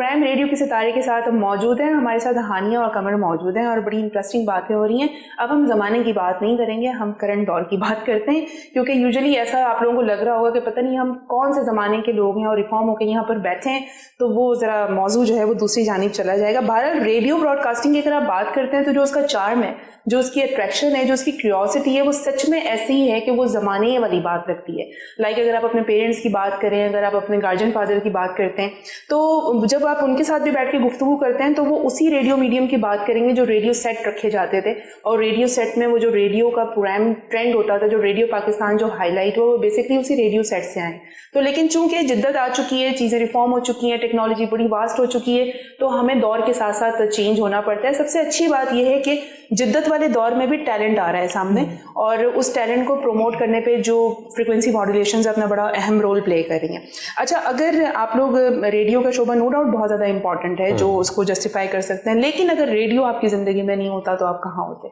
Programme radio के सितारे के साथ हम मौजूद हैं। हमारे साथ हानिया और कमर मौजूद हैं और बड़ी इंटरेस्टिंग बातें हो रही हैं। अब हम ज़माने की बात नहीं करेंगे, हम करंट दौर की बात करते हैं, क्योंकि यूजुअली ऐसा आप लोगों को लग रहा होगा कि पता नहीं हम कौन से ज़माने के लोग हैं और रिफॉर्म होकर यहाँ पर बैठे हैं, तो वो ज़रा मौजू जो है वो दूसरी जानिब चला जाएगा। बहरहाल रेडियो ब्रॉडकास्टिंग की अगर आप बात करते हैं तो जो उसका चार्म है, जो उसकी अट्रैक्शन है, जो उसकी क्यूरियोसिटी है, वो सच में ऐसी ही है कि वो ज़माने वाली बात लगती है। लाइक अगर आप अपने पेरेंट्स की बात करें, अगर आप अपने गार्जियन फादर की बात करते हैं, तो जब आप उनके साथ भी बैठ के गुफ्तगू करते हैं तो वो उसी रेडियो मीडियम की बात करेंगे जो रेडियो सेट रखे जाते थे। और रेडियो सेट में वो जो रेडियो का प्रोग्राम ट्रेंड होता था, जो रेडियो पाकिस्तान जो हाईलाइट हुआ, वो बेसिकली उसी रेडियो सेट से आए। तो लेकिन चूंकि जिद्दत आ चुकी है, चीज़ें रिफॉर्म हो चुकी हैं, टेक्नोलॉजी बड़ी वास्ट हो चुकी है, तो हमें दौर के साथ साथ चेंज होना पड़ता है। सबसे अच्छी बात यह है कि जिद्दत वाले दौर में भी टैलेंट आ रहा है सामने, और उस टैलेंट को प्रमोट करने पे जो फ्रीक्वेंसी मॉड्यूलेशंस अपना बड़ा अहम रोल प्ले कर रही हैं। अच्छा, अगर आप लोग रेडियो का शोबा नो डाउट बहुत ज़्यादा इंपॉर्टेंट है, जो उसको जस्टिफाई कर सकते हैं, लेकिन अगर रेडियो आपकी ज़िंदगी में नहीं होता तो आप कहाँ होते?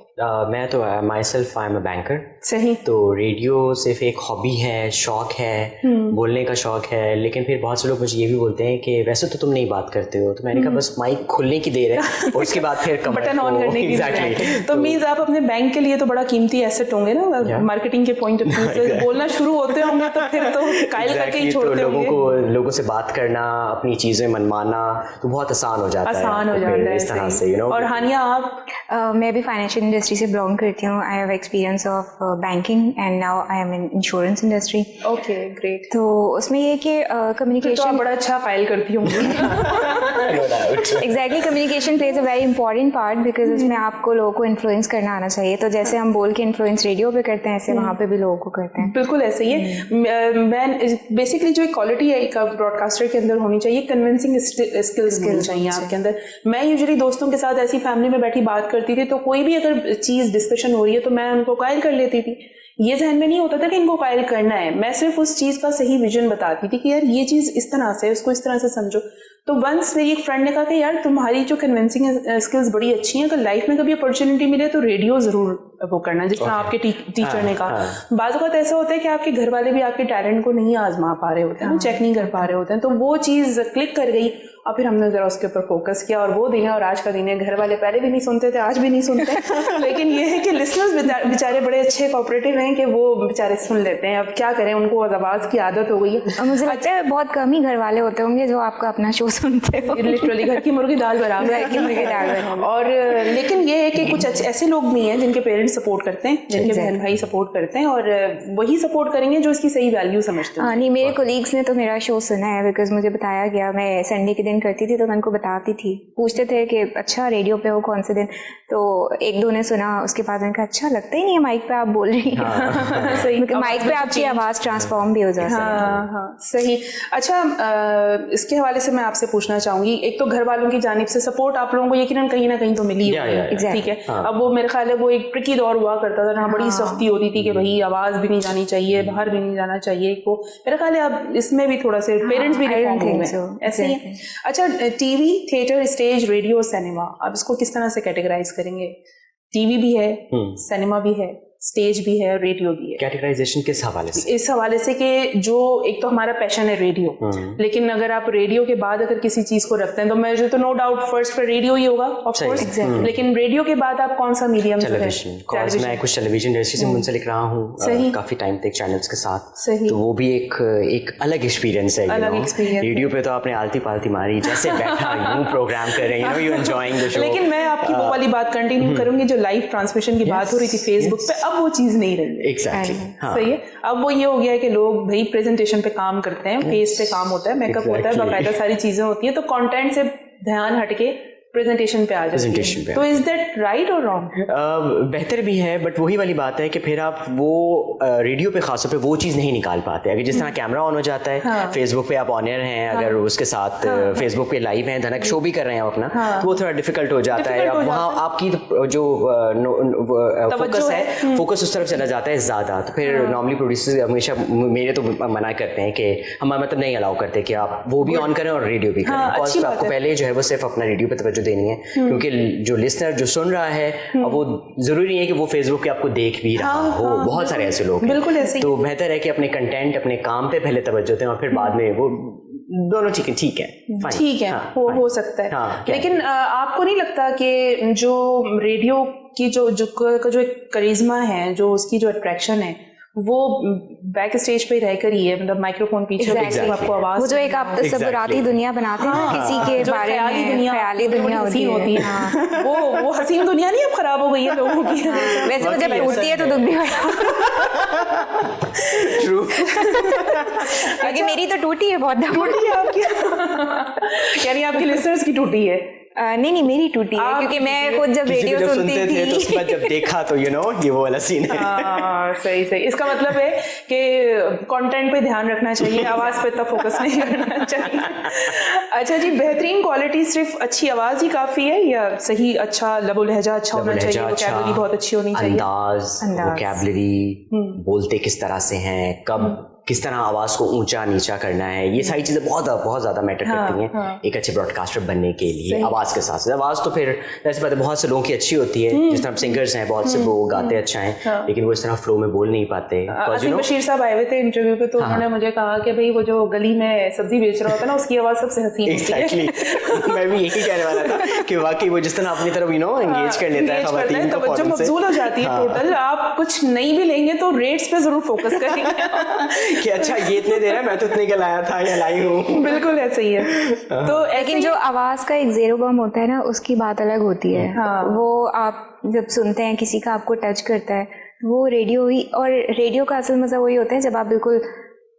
मैं तो my self I am a banker. सही। तो रेडियो सिर्फ एक हॉबी है, शौक है, बोलने का शौक है। लेकिन फिर बहुत से लोग मुझे ये भी बोलते हैं कि वैसे तो तुम नहीं बात करते हो। तो मैंने कहा बस माइक खुलने की देर है और उसके बाद फिर बटन ऑन करने की। एग्जैक्टली। तो मीन्स आप अपने बैंक के लिए तो बड़ा कीमती एसेट होंगे ना, मार्केटिंग के पॉइंट ऑफ व्यू से बोलना शुरू होते होंगे तो फिर तो कायल करके ही छोड़ते होंगे। लोगों से बात करना, अपनी चीजें मनवाना तो बहुत आसान हो जाता है इस तरह से, और हानिया आप? मैं भी फाइनेंशियल इंडस्ट्री से बिलोंग करती हूँ। I have experience of banking and now I am in insurance industry. Okay, great. तो उसमें ये कि कम्युनिकेशन, तो आप बड़ा अच्छा फाइल करती होंगी। Exactly, communication plays a very important part, because उसमें आपको लोगों को इन्फ्लुएंस करना आना चाहिए। तो जैसे हम बोल के इन्फ्लुएंस रेडियो पे करते हैं, ऐसे वहाँ पे भी लोगों को करते हैं। बिल्कुल ऐसे ही है। मैं बेसिकली जो एक क्वालिटी है एक ब्रॉडकास्टर के अंदर होनी चाहिए, कन्विंसिंग स्किल्स होनी चाहिए आपके अंदर। मैं यूजुअली दोस्तों के साथ ऐसी फैमिली में बैठी बात करती थी, तो कोई भी अगर चीज़ डिस्कशन हो रही है तो मैं उनको कायल कर लेती थी। ये जहन में नहीं होता था कि इनको कायल करना है, मैं सिर्फ उस चीज़ का सही विजन बताती थी कि यार ये चीज़ इस तरह से, उसको इस तरह से समझो। तो वंस मेरी एक फ्रेंड ने कहा कि यार तुम्हारी जो कन्विंसिंग स्किल्स बड़ी अच्छी हैं, अगर लाइफ में कभी अपॉर्चुनिटी मिले तो रेडियो ज़रूर वो करना, जिस तरह आपके टीचर ने कहा। बाज़ वक़्त ऐसा होता है कि आपके घर वाले भी आपके टैलेंट को नहीं आजमा पा रहे होते हैं, चेक नहीं कर पा रहे होते हैं, तो वो चीज़ क्लिक कर गई और फिर हमने ज़रा उसके ऊपर फोकस किया, और वो दिन है और आज का दिन है। घर वाले पहले भी नहीं सुनते थे, आज भी नहीं सुनते लेकिन ये है कि लिसनर्स बेचारे बड़े अच्छे कोऑपरेटिव हैं कि वो बेचारे सुन लेते हैं। अब क्या करें, उनको आवाज़ की आदत हो गई है। और मुझे लगता है बहुत कम ही घर वाले होते होंगे जो आपका अपना शो सुनते हो। लिटरली घर की मुर्गी दाल बराबर है। और लेकिन ये है कि कुछ ऐसे लोग भी हैं जिनके पेरेंट्स सपोर्ट करते हैं, जिनके बहन भाई सपोर्ट करते हैं, और वही सपोर्ट करेंगे जो इसकी सही वैल्यू समझते हैं। हाँ, नहीं, मेरे कोलीग्स ने तो मेरा शो सुना है, बिकॉज मुझे बताया गया। मैं संडे के दिन करती थी तो मैं उनको बताती थी, पूछते थे कि अच्छा रेडियो पे हो कौन से दिन, तो एक दो ने सुना, उसके बाद उनका अच्छा लगता ही नहीं है माइक पे आप बोल रही हैं। सही, माइक पे आपकी आवाज़ ट्रांसफॉर्म भी हो जाती है। हाँ, सही। अच्छा, इसके हवाले से मैं आपसे पूछना चाहूँगी, एक तो घर वालों की जानिब से सपोर्ट आप लोगों को यकीनन कहीं ना कहीं तो मिली है, ठीक है। अब वो मेरे ख्याल है वो एक ट्रिकी दौर हुआ करता था, जहाँ बड़ी सख्ती होती थी कि भाई आवाज़ भी नहीं जानी चाहिए, बाहर भी नहीं जाना चाहिए। को मेरे ख्याल है अब इसमें भी थोड़ा से पेरेंट्स भी रिफॉर्म हुए, ऐसे ही है। अच्छा, TV, theatre, stage, radio, cinema, आप इसको किस तरह से कैटेगराइज करेंगे? टीवी भी है, सिनेमा भी है, स्टेज भी है, रेडियो भी है। कैटेगराइजेशन किस हवाले से? इस हवाले से कि जो एक तो हमारा पैशन है रेडियो, लेकिन अगर आप रेडियो के बाद अगर किसी चीज को रखते हैं तो मैं जो तो नो डाउट फर्स्ट पर रेडियो ही होगा, ऑफ कोर्स। लेकिन रेडियो के बाद आप कौन सा मीडियम? टेलीविजन। मैं कुछ टेलीविजन इंडस्ट्री से मुंसलिक रहा हूँ काफी टाइम तक चैनल्स के साथ, तो वो भी एक अलग एक्सपीरियंस है। रेडियो पे तो आपने आलती पालती मारी, जैसे बैठा यूं प्रोग्राम कर रहे हैं, यू एंजॉयिंग द शो। लेकिन मैं आपकी वो वाली बात कंटिन्यू करूंगी जो लाइव ट्रांसमिशन की बात हो रही थी फेसबुक पे, अब वो चीज नहीं रही है। एग्जैक्टली, सही है। अब वो ये हो गया है कि लोग भाई प्रेजेंटेशन पे काम करते हैं, फेस पे काम होता है, मेकअप होता है, बाकायदा सारी चीजें होती है, तो कंटेंट से ध्यान हटके प्रेजेंटेशन पे आ जाते हैं। तो इज दैट राइट और रॉन्ग? बेहतर भी है, बट वही वाली बात है कि फिर आप वो रेडियो पे खासतौर पे वो चीज़ नहीं निकाल पाते। अगर जिस तरह कैमरा ऑन हो जाता है, फेसबुक पे आप ऑन एयर हैं, अगर उसके साथ फेसबुक पे लाइव हैं, धनक शो भी कर रहे हैं अपना, तो वो थोड़ा डिफिकल्ट हो जाता है। अब वहाँ आपकी जो फोकस है, फोकस उस तरफ चला जाता है ज़्यादा। तो फिर नॉर्मली प्रोड्यूसर हमेशा मेरे तो मना करते हैं कि हम मतलब नहीं अलाउ करते कि आप वो भी ऑन करें और रेडियो भी करें। आपको पहले जो है वो सिर्फ अपना रेडियो पे तवज्जो देनी है, क्योंकि जो लिसनर जो सुन रहा है, अब वो जरूरी नहीं है कि वो फेसबुक पे आपको देख भी रहा हो। बहुत सारे ऐसे लोग हैं, बिल्कुल ऐसे। तो बेहतर है कि अपने कंटेंट, अपने काम पे पहले तवज्जो दें और फिर बाद में वो दोनों ठीक है, ठीक है, हाँ, हो सकता है। हाँ, लेकिन आपको नहीं लगता कि जो रेडियो की जो एक करिश्मा है, जो उसकी जो अट्रैक्शन है, वो बैक स्टेज पे रहकर ही है, मतलब माइक्रोफोन पीछे आपको आवाज, वो जो एक आप तस्वुराती दुनिया बनाते हैं ना किसी के बारे में, ख्याली दुनिया होती है, वो हसीन दुनिया नहीं अब खराब हो गई है लोगों की। वैसे मुझे टूटती है तो दुख भी ट्रू, क्योंकि मेरी तो टूटी है, बहुत टूटी है आपकी। यानी आपके लिसनर्स की टूटी है? नहीं मेरी टूटी है, क्योंकि मैं खुद जब रेडियो सुनती थी तो उसके बाद जब देखा तो ये वो वाला सीन है। सही। इसका मतलब है कि कंटेंट पे ध्यान रखना चाहिए, आवाज पे इतना फोकस नहीं करना चाहिए। अच्छा जी, बेहतरीन क्वालिटी सिर्फ अच्छी आवाज ही काफी है या सही अच्छा लबो लहजा अच्छा होना चाहिए, वोकैबुलरी बहुत अच्छी होनी चाहिए, अंदाज, वोकैबुलरी, बोलते किस तरह से हैं, कब किस तरह आवाज को ऊंचा नीचा करना है, ये सारी चीजें बहुत ज्यादा मैटर करती हैं एक अच्छे ब्रॉडकास्टर बनने के लिए। आवाज के साथ आवाज तो फिर ऐसी बात है, बहुत से लोगों की अच्छी होती है, जिस तरह सिंगर्स हैं बहुत से वो गाते अच्छा हैं, लेकिन वो इस तरह फ्लो में बोल नहीं पाते। असीम बशीर साहब आए हुए थे इंटरव्यू पे, तो उन्होंने मुझे कहा कि भाई वो जो गली में सब्जी बेच रहा होता है ना, उसकी आवाज सबसे हसीन होती है। मैं भी यही कहने वाला था कि वाकई वो जिस तरह अपनी तरफ एंगेज कर लेता है, खवातीन को फौरन से मबसूल हो जाती है टोटल। आप कुछ नहीं भी लेंगे तो रेट्स पे जरूर फोकस करेंगे कि अच्छा ये इतने दे रहा है, मैं तो इतने का लाया था या लाई हूँ। बिल्कुल ऐसे ही है। तो लेकिन जो आवाज का एक ज़ेरो बम होता है ना, उसकी बात अलग होती है। वो आप जब सुनते हैं, किसी का आपको टच करता है, वो रेडियो ही, और रेडियो का असल मजा वही होता है जब आप बिल्कुल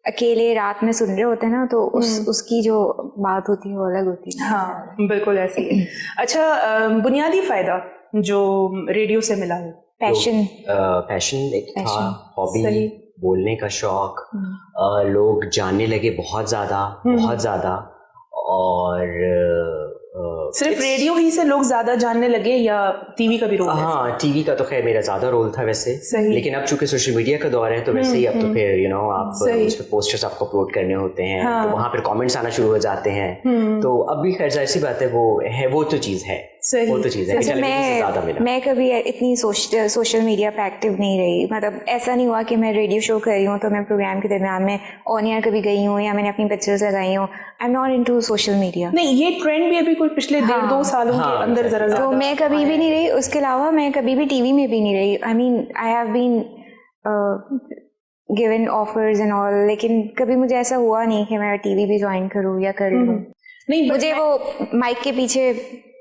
अकेले रात में सुन रहे होते हैं ना, तो उसकी जो बात होती है वो अलग होती है। हाँ बिल्कुल ऐसी है। अच्छा, बुनियादी फायदा जो रेडियो से मिला है? पैशन एक था, हॉबी, बोलने का शौक, लोग जानने लगे बहुत ज्यादा, और सिर्फ रेडियो ही से लोग ज्यादा जानने लगे या टीवी का भी रोल? हाँ, टीवी का तो खैर मेरा ज्यादा रोल था वैसे, लेकिन अब चूंकि सोशल मीडिया का दौर है तो वैसे ही अब तो फिर आप उस पर पोस्टर्स आपको अपलोड करने होते हैं, तो वहां पर कमेंट्स आना शुरू हो जाते हैं, तो अब भी खैर जाहिर सी बात है, वो तो चीज है, वो तो चीज है। मैं कभी इतनी सोशल मीडिया पे एक्टिव नहीं रही, मतलब ऐसा नहीं हुआ कि मैं रेडियो शो कर रही हूँ तो मैं प्रोग्राम के दरमियान में ऑन एयर कभी गई हूँ या मैंने अपनी पिक्चर्स लगाई हूँ। I am not into social media. नहीं, ये ट्रेंड भी अभी कोई पिछले 1.5-2 सालों के अंदर जरा तो मैं कभी भी नहीं रही। उसके अलावा मैं कभी भी टीवी में भी नहीं रही। I mean I have been given offers and all, लेकिन कभी मुझे ऐसा हुआ नहीं कि मैं टीवी भी ज्वाइन करूँ या कर लूँ। नहीं, मुझे वो माइक के पीछे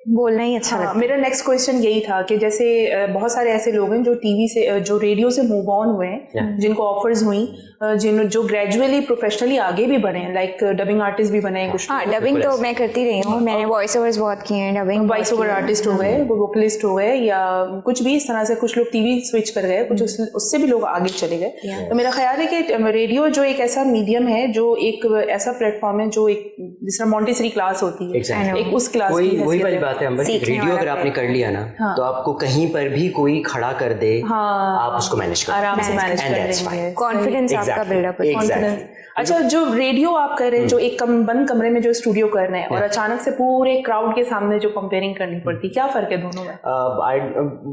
बोलना ही अच्छा लगता है। मेरा नेक्स्ट क्वेश्चन यही था कि जैसे बहुत सारे ऐसे लोग हैं जो टीवी से, जो रेडियो से मूव ऑन हुए हैं, जिनको ऑफर्स हुई, जो ग्रेजुअली प्रोफेशनली आगे भी बढ़े, लाइक डबिंग आर्टिस्ट भी बने कुछ। हाँ, डबिंग तो मैं करती रही हूँ, मैंने वॉइस ओवर्स बहुत किए हैं। डबिंग वॉइस ओवर आर्टिस्ट हो गए, वो वोकलिस्ट हो गए, या कुछ भी इस तरह से कुछ लोग टीवी स्विच कर गए, कुछ उससे भी लोग आगे चले गए। तो मेरा ख्याल है कि रेडियो जो एक ऐसा मीडियम है, जो एक ऐसा प्लेटफॉर्म है, जो एक जिस तरह मॉन्टेसरी क्लास होती है, एक उस क्लास की वही वाली बात है। रेडियो अगर आपने कर लिया ना, तो आपको कहीं पर भी कोई खड़ा कर दे, आप उसको मैनेज कर, आराम से मैनेज कर लेंगे। कॉन्फिडेंस आपका बिल्डअप है। अच्छा, जो रेडियो आप कर रहे हैं, जो एक बंद कमरे में जो स्टूडियो कर रहे हैं, और अचानक से पूरे क्राउड के सामने जो कंपेयरिंग करनी पड़ती, क्या फर्क है दोनों में?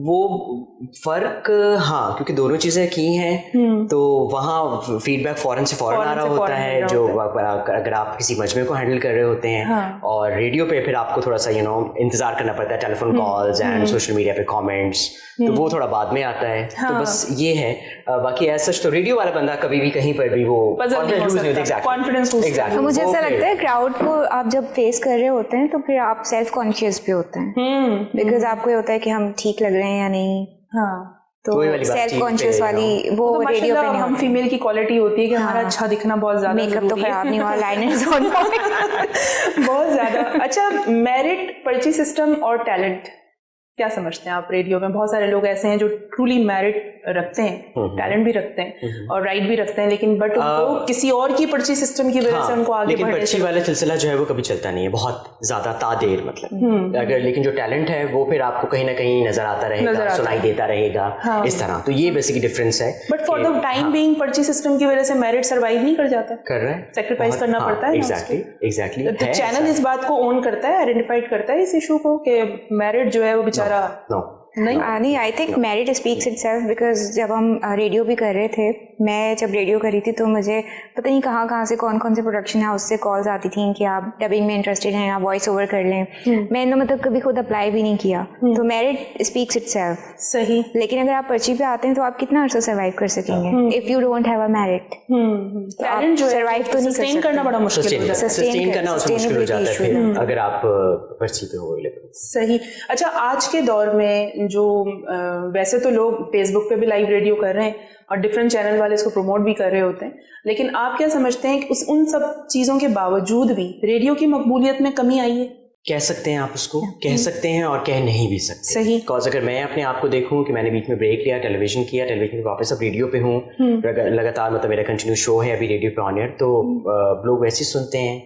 वो फर्क, हाँ, क्योंकि दोनों चीजें की हैं, तो वहाँ फीडबैक फौरन से फौरन आ रहा होता है, जो अगर आप किसी मजमे को हैंडल कर रहे होते हैं, और रेडियो पे फिर आपको थोड़ा सा इंतजार करना पड़ता है, telephone calls and social media पे कमेंट्स, तो वो थोड़ा बाद में आता है। तो बस ये है, बाकी ऐसा तो रेडियो वाला बंदा कभी भी कहीं पर भी वो कॉन्फिडेंस। मुझे ऐसा लगता है क्राउड को आप जब फेस कर रहे होते हैं तो फिर आप सेल्फ कॉन्शियस भी होते हैं, बिकॉज आपको ये होता है कि हम ठीक लग रहे हैं या नहीं। तो सेल्फ कॉन्शियस वाली वो रेडियो पे नहीं। हम फीमेल की क्वालिटी होती है कि हमारा अच्छा दिखना बहुत ज्यादा, मेकअप तो खराब नहीं हुआ, लाइनर्स ऑन बहुत ज्यादा। अच्छा, मेरिट, पर्ची सिस्टम और टैलेंट, क्या समझते हैं आप? रेडियो में बहुत सारे लोग ऐसे हैं जो ट्रूली मेरिट रखते हैं, टैलेंट भी रखते हैं और राइट भी रखते हैं, लेकिन बट उनको किसी और की पर्ची सिस्टम की वजह से उनको आगे बढ़ने, लेकिन पर्ची वाला सिलसिला जो है वो कभी चलता नहीं है बहुत ज्यादा तादेर, मतलब अगर, लेकिन जो टैलेंट है वो फिर आपको कहीं ना कहीं नजर आता रहेगा, सुनाई देता रहेगा, इस तरह। तो ये बेसिक डिफरेंस है। But for the time being पर्ची सिस्टम की वजह से मेरिट सर्वाइव नहीं कर जाता, कर रहे हैं, सैक्रिफाइस करना पड़ता है। एग्जैक्टली। चैनल इस बात को ओन करता है, आइडेंटिफाइड करता है इस इशू को कि मेरिट जो है वो बेचारा नहीं, I think merit speaks itself, because जब हम रेडियो भी कर रहे थे, मैं जब रेडियो करी थी तो मुझे पता नहीं कहाँ से कौन से प्रोडक्शन हाउस से कॉल्स आती थी कि आप डबिंग में इंटरेस्टेड हैं, आप वॉइस ओवर कर लें। मैंने मतलब कभी खुद अप्लाई भी नहीं किया, तो मेरिट स्पीक्स इटसेल्फ। सही। लेकिन अगर आप पर्ची पे आते हैं तो आप कितना अर्सा सर्वाइव कर सकेंगे if you don't have a merit? Talent जो सर्वाइव तो नहीं सस्टेन करना बड़ा मुश्किल हो जाता है। सस्टेन करना उसमें मुश्किल हो जाता है फिर अगर आप पर्ची पे हो अवेलेबल। सही। अच्छा, आज के दौर में जो वैसे तो लोग फेसबुक पे भी लाइव रेडियो कर रहे हैं और डिफरेंट चैनल वाले इसको प्रमोट भी कर रहे होते हैं, लेकिन आप क्या समझते हैं कि उन सब चीज़ों के बावजूद भी रेडियो की मकबूलियत में कमी आई है? कह सकते हैं आप उसको, कह सकते हैं और कह नहीं भी सकते। सही। बिकॉज अगर मैं अपने आप को देखूं कि मैंने बीच में ब्रेक लिया, टेलीविजन किया, टेलीविजन पे वापस अब रेडियो पे हूँ लगातार, मतलब मेरा कंटिन्यू शो है अभी रेडियो पे ऑन एयर, तो लोग वैसे ही सुनते हैं।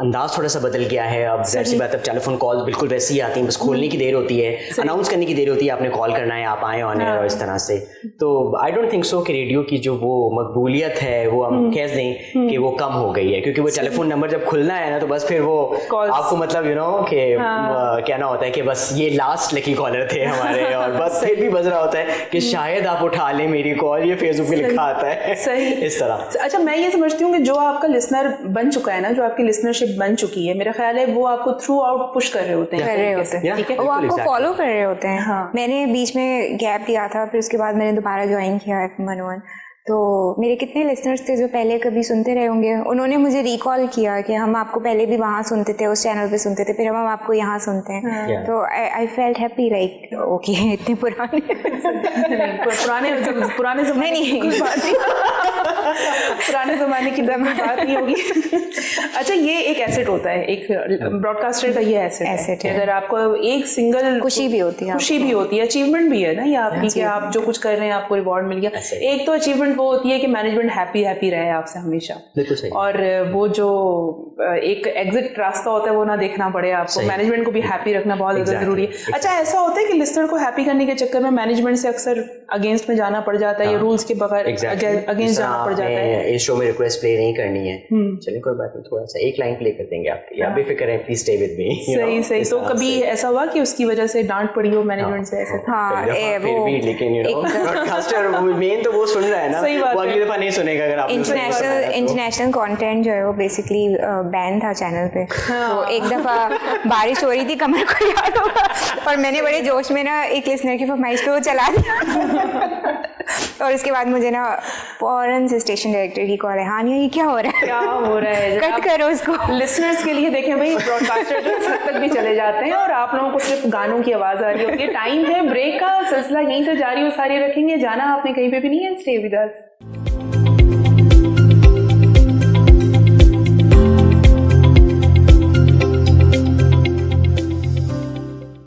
अंदाज थोड़ा सा बदल गया है अब, जाहिर सी बात अब टेलीफोन कॉल बिल्कुल वैसी ही आती हैं, बस खोलने की देर होती है, अनाउंस करने की देर होती है, आपने कॉल करना है, आप आए ऑन एयर और इस तरह से। तो आई डोंट थिंक सो कि रेडियो की जो वो मकबूलियत है वो हम कह दें कि वो कम हो गई है, क्योंकि वो टेलीफोन नंबर जब खुलना है ना तो बस फिर वो आपको मतलब यू नो कि कहना होता है कि बस ये लास्ट लकी कॉलर थे हमारे, और बस फिर भी बज रहा होता है कि शायद आप उठा लें मेरी कॉल, ये फेसबुक पे लिखा आता है। सही। इस तरह। अच्छा, मैं ये समझती हूँ कि जो आपका लिसनर बन चुका है ना, जो आपकी लिसनरशिप बन चुकी है, मेरा ख्याल है वो आपको थ्रू आउट पुश कर रहे होते हैं, ठीक है, वो आपको फॉलो कर रहे होते हैं। हाँ। मैंने बीच में गैप लिया था, फिर उसके बाद मैंने दोबारा ज्वाइन किया FM 101, तो मेरे कितने लिसनर्स थे जो पहले कभी सुनते रहे होंगे, उन्होंने मुझे रिकॉल किया कि हम आपको पहले भी वहाँ सुनते थे, उस चैनल पे सुनते थे, फिर हम आपको यहाँ सुनते हैं। तो I felt happy, like okay इतने पुराने पुराने ज़माने नहीं पुराने ज़माने की बात नहीं होगी। अच्छा, ये एक एसेट होता है, एक ब्रॉडकास्टर का ये एसेट है। अगर आपको एक सिंगल खुशी भी होती है, अचीवमेंट भी है ना ये आपकी, कि आप जो कुछ कर रहे हैं आपको रिवॉर्ड मिल गया। एक तो अचीवमेंट वो होती है कि मैनेजमेंट हैप्पी रहे आपसे हमेशा, और वो जो एक एग्जिट रास्ता होता है वो ना देखना पड़े आपको, मैनेजमेंट को भी हैप्पी रखना बहुत ज़्यादा जरूरी है। अच्छा, ऐसा होता है कि लिसनर को हैप्पी करने के चक्कर में मैनेजमेंट से अक्सर अगेंस्ट में जाना पड़ जाता है, या रूल्स के बगैर अगेंस्ट जाना पड़ जाता है। इस शो में रिक्वेस्ट प्ले नहीं करनी है, चलिए कोई बात नहीं, थोड़ा सा एक लाइन प्ले कर देंगे आपकी, आप बेफिक्र हैं, प्लीज स्टे विद मी। सही। तो कभी ऐसा हुआ कि उसकी वजह से डांट पड़ी हो मैनेजमेंट से? ऐसा फिर भी, लेकिन यू नो ब्रॉडकास्टर मेन तो वो सुन रहा है ना, वो अगली दफा नहीं सुनेगा अगर आप इंटरनेशनल कंटेंट जो है वो बेसिकली बैन था चैनल पे। तो एक दफा बारिश हो रही थी, कमर को याद होगा, और मैंने बड़े जोश में ना एक लिसनर की फरमाइश पे वो चला दिया और इसके बाद मुझे ना फौरन से स्टेशन डायरेक्टर की कॉल है, हानिया ये क्या हो रहा है कट करो उसको। लिसनर्स के लिए देखें भाई, ब्रॉडकास्टर जो छत तक भी चले जाते हैं और आप लोगों को सिर्फ गानों की आवाज आ रही होती है। टाइम है ब्रेक का, सिलसिला यहीं से जारी हो, सारी रखेंगे, जाना आपने कहीं पे भी नहीं है, स्टे विद अस।